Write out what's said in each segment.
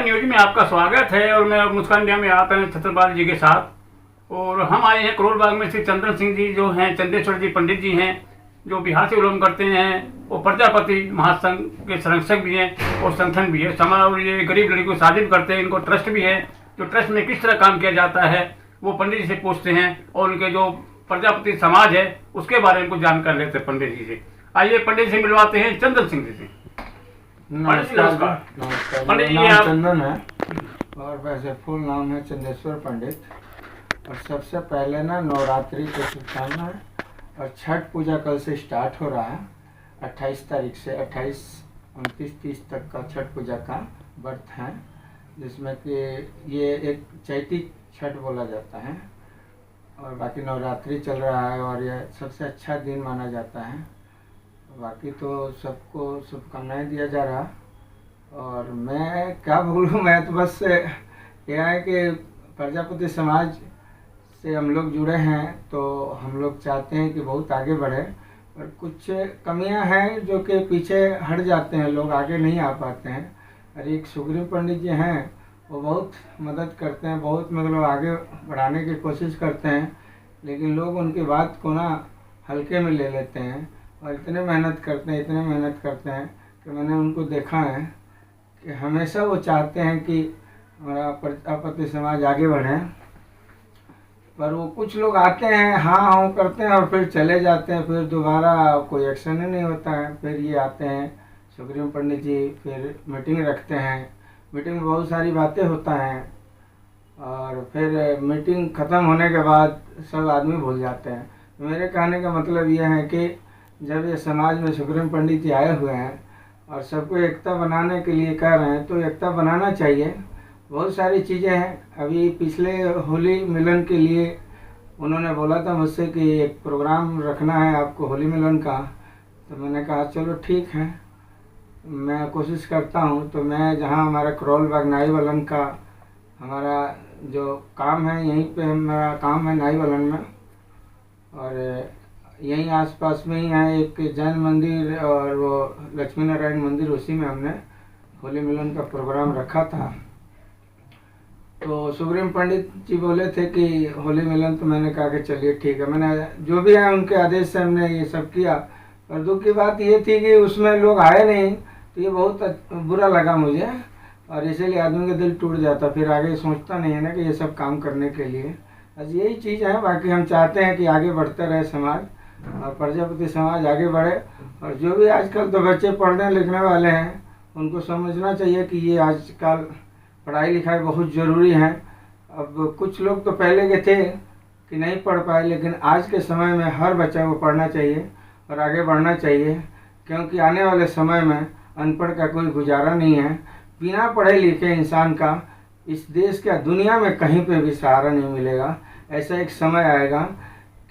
News में आपका स्वागत है। और मैं मुस्कान इंडिया में आप हैं छत्रपाल जी के साथ। और हम आए हैं करोल बाग में। श्री चंद्रन सिंह जी जो हैं, चंदेश्वर जी पंडित जी हैं, जो बिहार से बिलोंग करते हैं। वो प्रजापति महासंघ के संरक्षक भी हैं और संगठन भी है समाज। और ये गरीब लड़की को शादी करते हैं। इनको ट्रस्ट भी है, जो ट्रस्ट में किस तरह काम किया जाता है वो पंडित जी से पूछते हैं। और उनके जो प्रजापति समाज है उसके बारे में कुछ जानकारी लेते हैं पंडित जी से। आइए पंडित जी से मिलवाते हैं चंद्रन सिंह जी से। नमस्कार। पंडित जी मेरा नाम आप चंदन है और वैसे फुल नाम है चंदेश्वर पंडित। और सबसे पहले ना नवरात्रि को शुभकामना है। और छठ पूजा कल से स्टार्ट हो रहा है 28 तारीख से 28, 29, 30 तक का छठ पूजा का व्रत है, जिसमें कि ये एक चैती छठ बोला जाता है। और बाकी नवरात्रि चल रहा है और यह सबसे अच्छा दिन माना जाता है। बाकी तो सबको शुभकामनाएं दिया जा रहा। और मैं क्या बोलूँ, मैं तो बस यह है कि प्रजापति समाज से हम लोग जुड़े हैं तो हम लोग चाहते हैं कि बहुत आगे बढ़े। और कुछ कमियां हैं जो कि पीछे हट जाते हैं, लोग आगे नहीं आ पाते हैं। और एक सुग्रीव पंडित जी हैं, वो बहुत मदद करते हैं, बहुत मतलब आगे बढ़ाने की कोशिश करते हैं। लेकिन लोग उनकी बात को ना हल्के में ले लेते हैं और इतने मेहनत करते हैं, इतने मेहनत करते हैं कि मैंने उनको देखा है कि हमेशा वो चाहते हैं कि हमारा प्रजापति समाज आगे बढ़े। पर वो कुछ लोग आते हैं, हाँ हाँ करते हैं और फिर चले जाते हैं, फिर दोबारा कोई एक्शन ही नहीं होता है। फिर ये आते हैं सुग्रीव पंडित जी, फिर मीटिंग रखते हैं, मीटिंग में बहुत सारी बातें होता हैं और फिर मीटिंग ख़त्म होने के बाद सब आदमी भूल जाते हैं। तो मेरे कहने का मतलब ये है कि जब ये समाज में सुग्रीव पंडित जी आए हुए हैं और सबको एकता बनाने के लिए कह रहे हैं तो एकता बनाना चाहिए। बहुत सारी चीज़ें हैं। अभी पिछले होली मिलन के लिए उन्होंने बोला था मुझसे कि एक प्रोग्राम रखना है आपको होली मिलन का। तो मैंने कहा चलो ठीक है, मैं कोशिश करता हूँ। तो मैं जहाँ हमारा करोल बाग नाई वलन का हमारा जो काम है, यहीं पे मेरा काम है नाई वलन में। और यहीं आसपास में ही है एक जैन मंदिर और वो लक्ष्मी नारायण मंदिर, उसी में हमने होली मिलन का प्रोग्राम रखा था। तो सुग्रीव पंडित जी बोले थे कि होली मिलन, तो मैंने कहा कि चलिए ठीक है। मैंने जो भी है उनके आदेश से हमने ये सब किया। और दुख की बात ये थी कि उसमें लोग आए नहीं, तो ये बहुत बुरा लगा मुझे। और इसीलिए आदमी का दिल टूट जाता, फिर आगे सोचता नहीं है ना कि ये सब काम करने के लिए। बस यही चीज़ है। बाकी हम चाहते हैं कि आगे बढ़ते रहे समाज और प्रजापति समाज आगे बढ़े। और जो भी आजकल तो बच्चे पढ़ने लिखने वाले हैं उनको समझना चाहिए कि ये आजकल पढ़ाई लिखाई बहुत ज़रूरी है। अब कुछ लोग तो पहले के थे कि नहीं पढ़ पाए, लेकिन आज के समय में हर बच्चा को पढ़ना चाहिए और आगे बढ़ना चाहिए। क्योंकि आने वाले समय में अनपढ़ का कोई गुजारा नहीं है। बिना पढ़े लिखे इंसान का इस देश का दुनिया में कहीं पे भी सहारा नहीं मिलेगा। ऐसा एक समय आएगा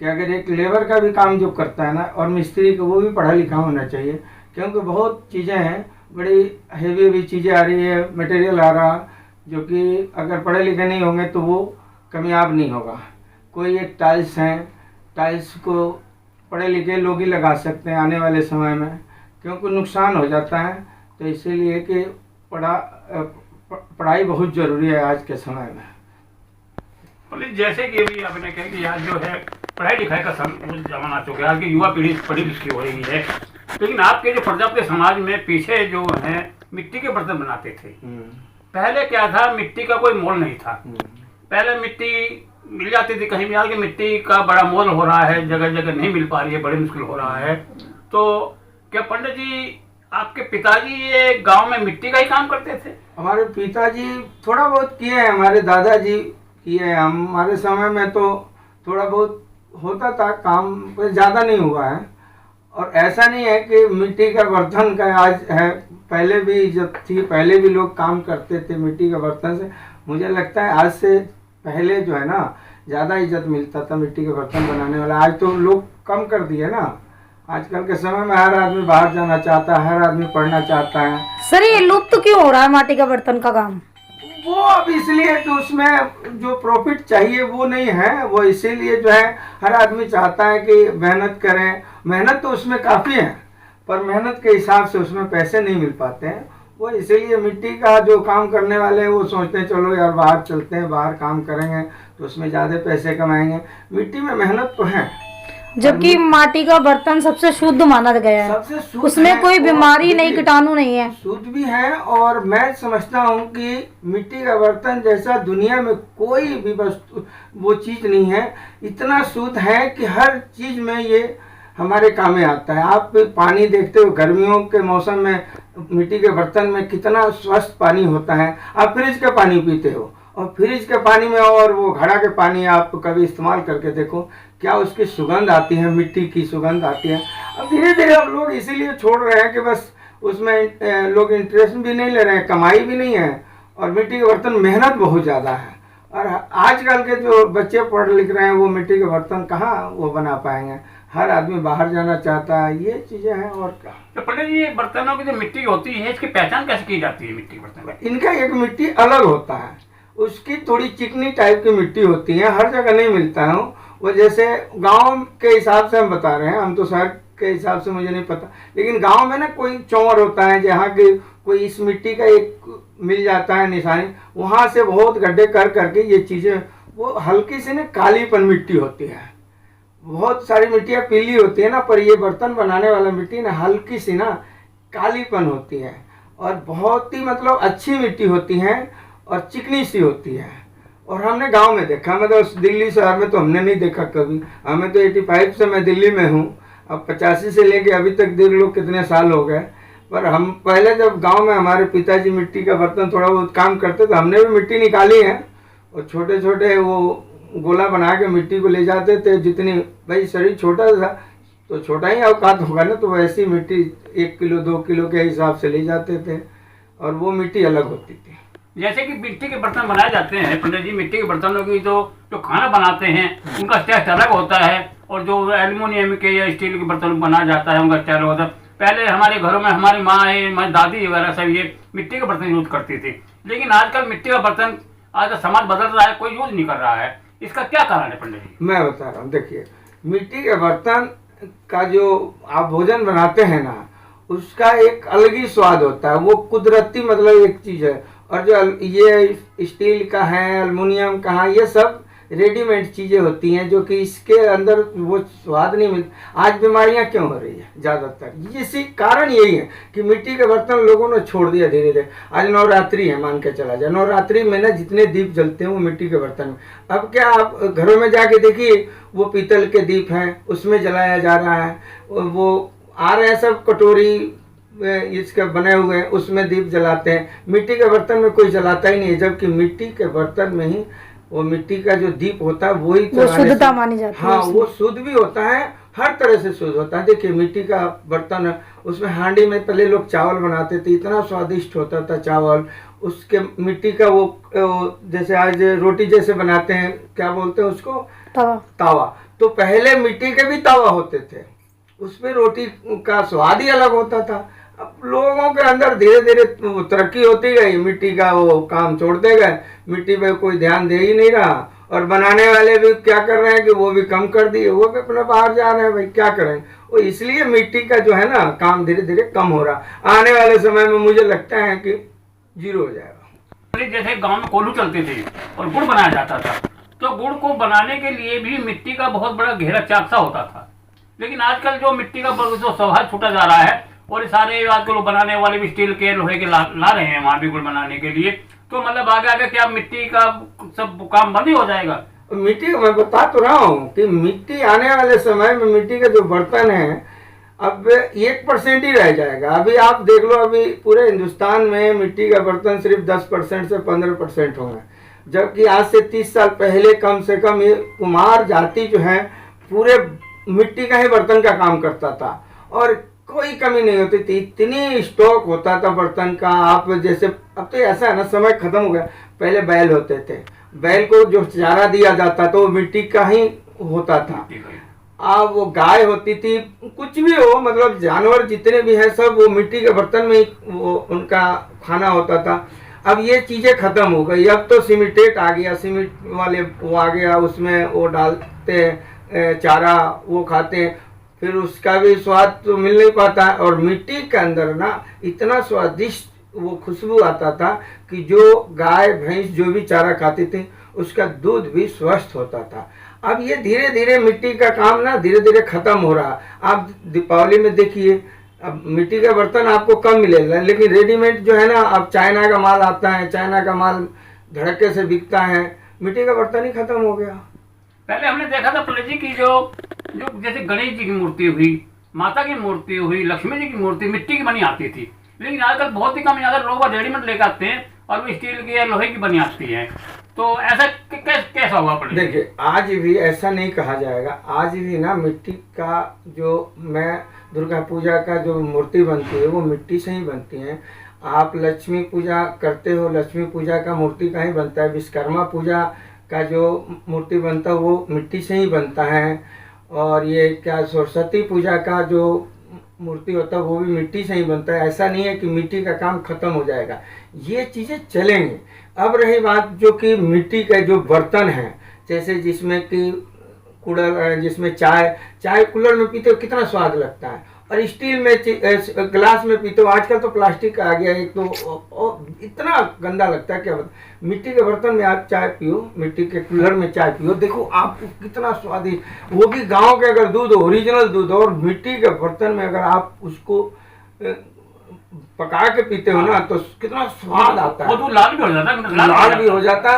कि अगर एक लेबर का भी काम जो करता है ना और मिस्त्री को, वो भी पढ़ा लिखा होना चाहिए। क्योंकि बहुत चीज़ें हैं, बड़ी हेवी चीज़ें आ रही है, मटेरियल आ रहा, जो कि अगर पढ़े लिखे नहीं होंगे तो वो कामयाब नहीं होगा। कोई एक टाइल्स हैं, टाइल्स को पढ़े लिखे लोग ही लगा सकते हैं आने वाले समय में, क्योंकि नुकसान हो जाता है। तो इसीलिए कि पढ़ाई बहुत ज़रूरी है आज के समय में। जैसे कि अभी आपने कहा कि आज जो है पढ़ाई लिखाई का जमाना चुका है, आज की युवा पीढ़ी पढ़ी लिखी हो रही है। लेकिन आपके जो प्रजापति समाज में पीछे जो है मिट्टी के बर्तन बनाते थे, पहले क्या था, मिट्टी का कोई मोल नहीं था। पहले मिट्टी मिल जाती थी कहीं भी, आगे मिट्टी का बड़ा मोल हो रहा है, जगह जगह नहीं मिल पा रही है, बड़ी मुश्किल हो रहा है। तो क्या पंडित जी आपके पिताजी ये गांव में मिट्टी का ही काम करते थे? हमारे पिताजी थोड़ा बहुत किए हैं, हमारे दादाजी किए हैं। हमारे समय में तो थोड़ा बहुत होता था काम, पर ज़्यादा नहीं हुआ है। और ऐसा नहीं है कि मिट्टी का बर्तन का आज है, पहले भी इज्जत थी, पहले भी लोग काम करते थे मिट्टी के बर्तन से। मुझे लगता है आज से पहले जो है ना ज़्यादा इज्जत मिलता था मिट्टी के बर्तन बनाने वाला। आज तो लोग कम कर दिए ना। आजकल के समय में हर आदमी बाहर जाना चाहता है, हर आदमी पढ़ना चाहता है। सर ये लुप्त तो क्यों हो रहा है माटी का बर्तन का काम? वो अब इसलिए कि उसमें जो प्रॉफिट चाहिए वो नहीं है। वो इसीलिए जो है हर आदमी चाहता है कि मेहनत करें। मेहनत तो उसमें काफ़ी है, पर मेहनत के हिसाब से उसमें पैसे नहीं मिल पाते हैं। वो इसीलिए मिट्टी का जो काम करने वाले हैं वो सोचते हैं चलो यार बाहर चलते हैं, बाहर काम करेंगे तो उसमें ज़्यादा पैसे कमाएंगे। मिट्टी में मेहनत तो है, जबकि माटी का बर्तन सबसे शुद्ध माना गया है, सबसे शुद्ध उसमें है कोई और बीमारी नहीं, देखिए, कीटाणु नहीं है। शुद्ध भी है। और मैं समझता हूँ कि मिट्टी का बर्तन जैसा दुनिया में कोई भी वस्तु वो चीज़ नहीं है, इतना शुद्ध है कि हर चीज़ में ये हमारे काम में आता है। आप पानी देखते हो गर्मियों के मौसम में मिट्टी के बर्तन में कितना स्वच्छ पानी होता है। आप फ्रिज का पानी पीते हो और फ्रिज के पानी में और वो घड़ा के पानी आप कभी इस्तेमाल करके देखो, क्या उसकी सुगंध आती है, मिट्टी की सुगंध आती है। अब धीरे धीरे अब लोग इसीलिए छोड़ रहे हैं कि बस उसमें लोग इंटरेस्ट भी नहीं ले रहे हैं, कमाई भी नहीं है, और मिट्टी के बर्तन मेहनत बहुत ज़्यादा है। और आजकल के जो बच्चे पढ़ लिख रहे हैं वो मिट्टी के बर्तन कहाँ वो बना पाएंगे। हर आदमी बाहर जाना चाहता है, ये चीज़ें हैं। और क्या तो पंडित जी, ये बर्तनों की जो मिट्टी होती है इसकी पहचान कैसे की जाती है? मिट्टी के बर्तन इनका एक मिट्टी अलग होता है, उसकी थोड़ी चिकनी टाइप की मिट्टी होती है, हर जगह नहीं मिलता है वो। जैसे गांव के हिसाब से हम बता रहे हैं, हम तो शहर के हिसाब से मुझे नहीं पता, लेकिन गांव में ना कोई चौर होता है जहाँ की कोई इस मिट्टी का एक मिल जाता है निशानी, वहाँ से बहुत गड्ढे कर करके ये चीज़ें, वो हल्की सी ना कालीपन मिट्टी होती है। बहुत सारी मिट्टियाँ पीली होती है ना, पर ये बर्तन बनाने वाला मिट्टी ना हल्की सी ना कालीपन होती है और बहुत ही मतलब अच्छी मिट्टी होती है और चिकनी सी होती है। और हमने गांव में देखा, मतलब दिल्ली शहर में तो हमने नहीं देखा कभी। हमें तो 85 से मैं दिल्ली में हूँ, अब 85 से लेके अभी तक देख लो कितने साल हो गए। पर हम पहले जब गांव में हमारे पिताजी मिट्टी का बर्तन थोड़ा बहुत काम करते तो हमने भी मिट्टी निकाली है और छोटे छोटे वो गोला बना के मिट्टी को ले जाते थे। जितनी भाई शरीर छोटा था तो छोटा ही औकात होगा ना, तो वैसी मिट्टी 1 किलो 2 किलो के हिसाब से ले जाते थे और वो मिट्टी अलग होती थी। जैसे कि मिट्टी के बर्तन बनाए जाते हैं पंडित जी, मिट्टी के बर्तनों की जो खाना बनाते हैं उनका टेस्ट अलग होता है, और जो एल्युमिनियम के या स्टील के बर्तन बनाया जाता है उनका टेस्ट अलग होता है। पहले हमारे घरों में हमारी माँ हमारी दादी वगैरह सब ये मिट्टी के बर्तन यूज करती थी, लेकिन आजकल मिट्टी का बर्तन, आज का समाज बदल रहा है, कोई यूज नहीं कर रहा है। इसका क्या कारण है पंडित जी? मैं बता रहा हूँ, देखिए मिट्टी के बर्तन का जो आप भोजन बनाते हैं ना, उसका एक अलग ही स्वाद होता है। वो कुदरती मतलब एक चीज़ है। और जो ये स्टील का है, एल्युमिनियम का है, ये सब रेडीमेड चीज़ें होती हैं जो कि इसके अंदर वो स्वाद नहीं मिलता। आज बीमारियां क्यों हो रही है ज़्यादातर, इसी कारण यही है कि मिट्टी के बर्तन लोगों ने छोड़ दिया धीरे धीरे। आज नवरात्रि है, मान के चला जाए, नवरात्रि में ना जितने दीप जलते हैं वो मिट्टी के बर्तन में। अब क्या आप घरों में जाके देखिए, वो पीतल के दीप हैं उसमें जलाया जा रहा है, वो आ रहे हैं सब कटोरी इसके बने हुए हैं उसमें दीप जलाते हैं। मिट्टी के बर्तन में कोई जलाता ही नहीं है, जबकि मिट्टी के बर्तन में ही वो मिट्टी का जो दीप होता है वही शुद्धता मानी जाती है। हाँ, वो शुद्ध भी होता है, हर तरह से शुद्ध होता है। देखिए मिट्टी का बर्तन है, उसमें हांडी में पहले लोग चावल बनाते थे, इतना स्वादिष्ट होता था चावल। उसके मिट्टी का वो जैसे आज रोटी जैसे बनाते हैं, क्या बोलते हैं उसको, तावा। तो पहले मिट्टी के भी तावा होते थे, उसमें रोटी का स्वाद ही अलग होता था। अब लोगों के अंदर धीरे धीरे तरक्की होती गई, मिट्टी का वो काम छोड़ते गए, मिट्टी पे कोई ध्यान दे ही नहीं रहा। और बनाने वाले भी क्या कर रहे हैं कि वो भी कम कर दिए, वो भी अपना बाहर जा रहे हैं, भाई क्या करें। वो इसलिए मिट्टी का जो है ना काम धीरे धीरे कम हो रहा। आने वाले समय में मुझे लगता है कि 0 हो जाएगा। जैसे गांव में कोल्हू चलते थे और गुड़ बनाया जाता था, तो गुड़ को बनाने के लिए भी मिट्टी का बहुत बड़ा गहरा चाकसा होता था। लेकिन आजकल जो मिट्टी का जो स्वभाव छूटा जा रहा है, और ये सारे आजकल बनाने वाले भी स्टील के लोहे के ला रहे हैं वहाँ भी गुड़ बनाने के लिए, तो मतलब आगे आगे क्या मिट्टी का सब काम बंद ही हो जाएगा? मिट्टी मैं बता तो रहा हूँ कि मिट्टी आने वाले समय में मिट्टी का जो बर्तन है अब 1% ही रह जाएगा। अभी आप देख लो, अभी पूरे हिंदुस्तान में मिट्टी का बर्तन सिर्फ 10% से 15% होंगे, जबकि आज से 30 साल पहले कम से कम ये कुम्हार जाति जो है पूरे मिट्टी का ही बर्तन का काम करता था और कोई कमी नहीं होती थी। इतनी स्टॉक होता था बर्तन का। आप जैसे अब तो ऐसा है ना, समय खत्म हो गया। पहले बैल होते थे, बैल को जो चारा दिया जाता था वो मिट्टी का ही होता था। अब वो गाय होती थी, कुछ भी हो, मतलब जानवर जितने भी हैं सब वो मिट्टी के बर्तन में ही वो उनका खाना होता था। अब ये चीज़ें खत्म हो गई। अब तो सीमेंटेट आ गया, सीमेंट वाले वो आ गया, उसमें वो डालते हैं चारा, वो खाते हैं, फिर उसका भी स्वाद तो मिल नहीं पाता। और मिट्टी के अंदर ना इतना स्वादिष्ट वो खुशबू आता था कि जो गाय भैंस जो भी चारा खाती थी उसका दूध भी स्वस्थ होता था। अब ये धीरे धीरे मिट्टी का काम ना धीरे धीरे खत्म हो रहा। आप दीपावली में देखिए, अब मिट्टी का बर्तन आपको कम मिलेगा, लेकिन रेडीमेड जो है ना, अब चाइना का माल आता है, चाइना का माल धड़के से बिकता है, मिट्टी का बर्तन ही खत्म हो गया। पहले हमने देखा था पंडित जी की जो जो जैसे गणेश जी की मूर्ति हुई, माता की मूर्ति हुई, लक्ष्मी जी की मूर्ति मिट्टी की बनी आती थी, लेकिन आजकल बहुत ही कम है। अगर लोग रेडीमेड लेकर आते हैं और वो स्टील की या लोहे की बनी आती है, तो ऐसा कैसा हुआ पंडित जी? देखिए, आज भी ऐसा नहीं कहा जाएगा। आज भी ना मिट्टी का जो मैं दुर्गा पूजा का जो मूर्ति बनती है वो मिट्टी से ही बनती है। आप लक्ष्मी पूजा करते हो, लक्ष्मी पूजा का मूर्ति का ही बनता है। विश्वकर्मा पूजा का जो मूर्ति बनता है वो मिट्टी से ही बनता है। और ये क्या सरस्वती पूजा का जो मूर्ति होता है वो भी मिट्टी से ही बनता है। ऐसा नहीं है कि मिट्टी का काम खत्म हो जाएगा, ये चीज़ें चलेंगे। अब रही बात जो कि मिट्टी के जो बर्तन हैं, जैसे जिसमें कि कूलर, जिसमें चाय कूलर में पीते हो कितना स्वाद लगता है, और स्टील में ग्लास में पीते हो। आजकल तो प्लास्टिक का आ गया, एक तो इतना गंदा लगता है क्या बता। मिट्टी के बर्तन में आप चाय पियो, मिट्टी के कूलर में चाय पियो, देखो आपको कितना स्वादिष्ट, वो भी गांव के अगर दूध, ओरिजिनल दूध, और मिट्टी के बर्तन में अगर आप उसको पका के पीते हो ना तो कितना स्वाद आता है। वो लाल भी हो जाता है, लाल भी हो जाता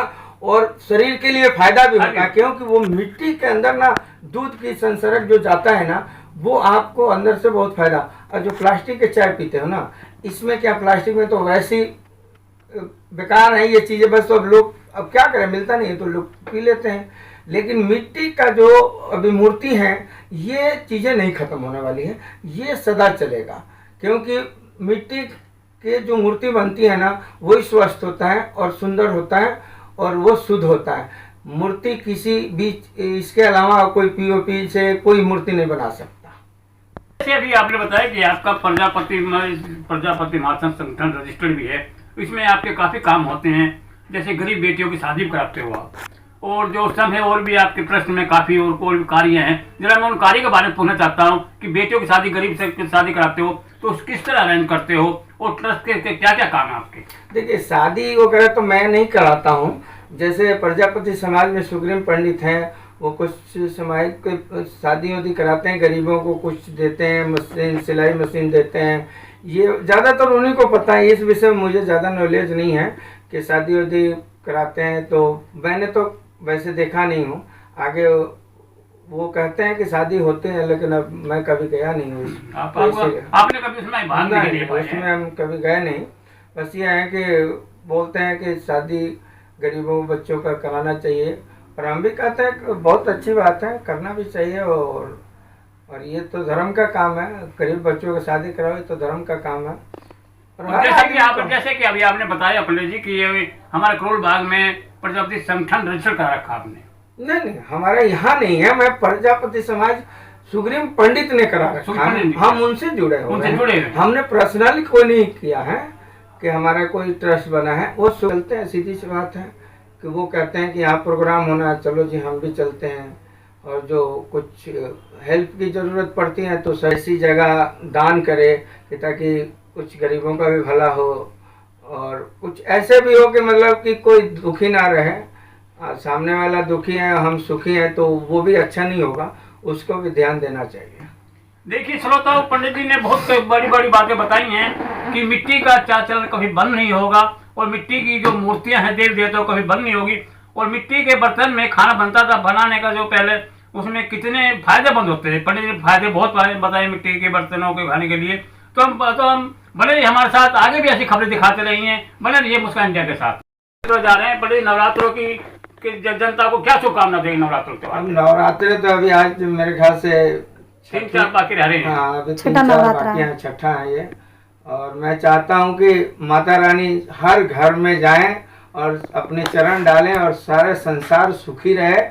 और शरीर के लिए फायदा भी होता है, क्योंकि वो मिट्टी के अंदर ना दूध की संसर्ग जो जाता है ना वो आपको अंदर से बहुत फायदा। और जो प्लास्टिक के चाय पीते हो ना, इसमें क्या, प्लास्टिक में तो वैसी बेकार है ये चीज़ें, बस अब लोग अब क्या करें, मिलता नहीं है तो लोग पी लेते हैं। लेकिन मिट्टी का जो अभी मूर्ति है ये चीज़ें नहीं खत्म होने वाली है, ये सदा चलेगा। क्योंकि मिट्टी के जो मूर्ति बनती है ना वही स्वस्थ होता है और सुंदर होता है और वो शुद्ध होता है। मूर्ति किसी भी इसके अलावा कोई पीओपी से कोई मूर्ति नहीं बना सकता। जैसे अभी आपने बताया कि आपका प्रजापति महासन संगठन रजिस्टर्ड भी है, इसमें आपके काफी काम होते हैं। जैसे गरीब बेटियों की शादी कराते हो आप, और जो सम है और भी आपके प्रश्न में काफी और कोई कार्य हैं। जरा मैं उन कार्य के बारे में पूछना चाहता हूँ कि बेटियों की शादी, गरीब से शादी कराते हो तो किस तरह अरेंज करते हो, और ट्रस्ट के क्या क्या काम है आपके? देखिए, शादी वगैरह तो मैं नहीं कराता हूँ। जैसे प्रजापति समाज में सुग्रीव पंडित हैं, वो कुछ सामाजिक शादी वादी कराते हैं, गरीबों को कुछ देते हैं, मशीन, सिलाई मशीन देते हैं। ये ज़्यादातर उन्हीं को पता है, इस विषय में मुझे ज़्यादा नॉलेज नहीं है कि शादी वादी कराते हैं। तो मैंने तो वैसे देखा नहीं हूँ। आगे वो कहते हैं कि शादी होते हैं, लेकिन अब मैं कभी गया नहीं हूँ। आपने कभी उसमें भाग नहीं लिया? उसमें हम कभी गए नहीं। बस ये है कि बोलते हैं कि शादी गरीबों बच्चों का कराना चाहिए, और हम भी कहते हैं कि बहुत अच्छी बात है, करना भी चाहिए। और ये तो धर्म का काम है, गरीब बच्चों की शादी कराओ तो धर्म का काम है। और जैसे कि अभी आपने बताया पंडित जी कि ये हमारे करोल बाग में प्रजापति संगठन रजिस्टर करा रखा आपने? नहीं, हमारा यहाँ नहीं है। मैं प्रजापति समाज सुग्रीव पंडित ने करा रखा है, हम उनसे जुड़े हुए हैं। हमने पर्सनली कोई नहीं किया है कि हमारा कोई ट्रस्ट बना है। वो चलते हैं, सीधी सी बात है कि वो कहते हैं कि यहाँ प्रोग्राम होना है, चलो जी हम भी चलते हैं। और जो कुछ हेल्प की ज़रूरत पड़ती है तो ऐसी जगह दान करे कि ताकि कुछ गरीबों का भी भला हो, और कुछ ऐसे भी हो कि मतलब कि कोई दुखी ना रहे। सामने वाला दुखी है, हम सुखी हैं, तो वो भी अच्छा नहीं होगा, उसको भी ध्यान देना चाहिए। देखिए श्रोताओं, पंडित जी ने बहुत बड़ी बड़ी बातें बताई हैं कि मिट्टी का चाचल कभी बंद नहीं होगा, और मिट्टी की जो मूर्तियां हैं देव देवताओं कभी बंद नहीं होगी। और मिट्टी के बर्तन में खाना बनता था, बनाने का जो पहले उसमें कितने फायदेमंद होते थे। पंडित जी फायदे बहुत बताए मिट्टी के बर्तनों के खाने के लिए। तो हम बने रहिए हमारे साथ, आगे भी ऐसी खबरें दिखाते रहिए, बने रहिए मुस्कान इंडिया के साथ। तो जा रहे हैं पंडित, नवरात्रों की जनता को क्या शुभकामना देंगे नवरात्रों के? अब नवरात्रे तो अभी आज मेरे ख्याल से 3-4 बाकी रह रहे हैं। हाँ, अभी 3-4 बाकी हैं, छठा है ये। और मैं चाहता हूँ कि माता रानी हर घर में जाएं और अपने चरण डालें और सारे संसार सुखी रहे।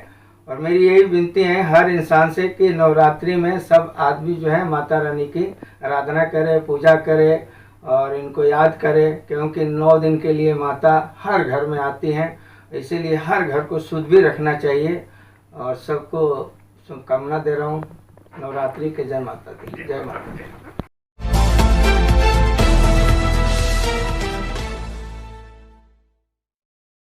और मेरी यही विनती है हर इंसान से कि नवरात्रि में सब आदमी जो है माता रानी की आराधना करे, पूजा करे और इनको याद करे, क्योंकि 9 दिन के लिए माता हर घर में आती हैं। इसीलिए हर घर को शुद्ध भी रखना चाहिए। और सबको शुभकामना दे रहा हूँ नवरात्रि के। जय माता दी, जय माता दी।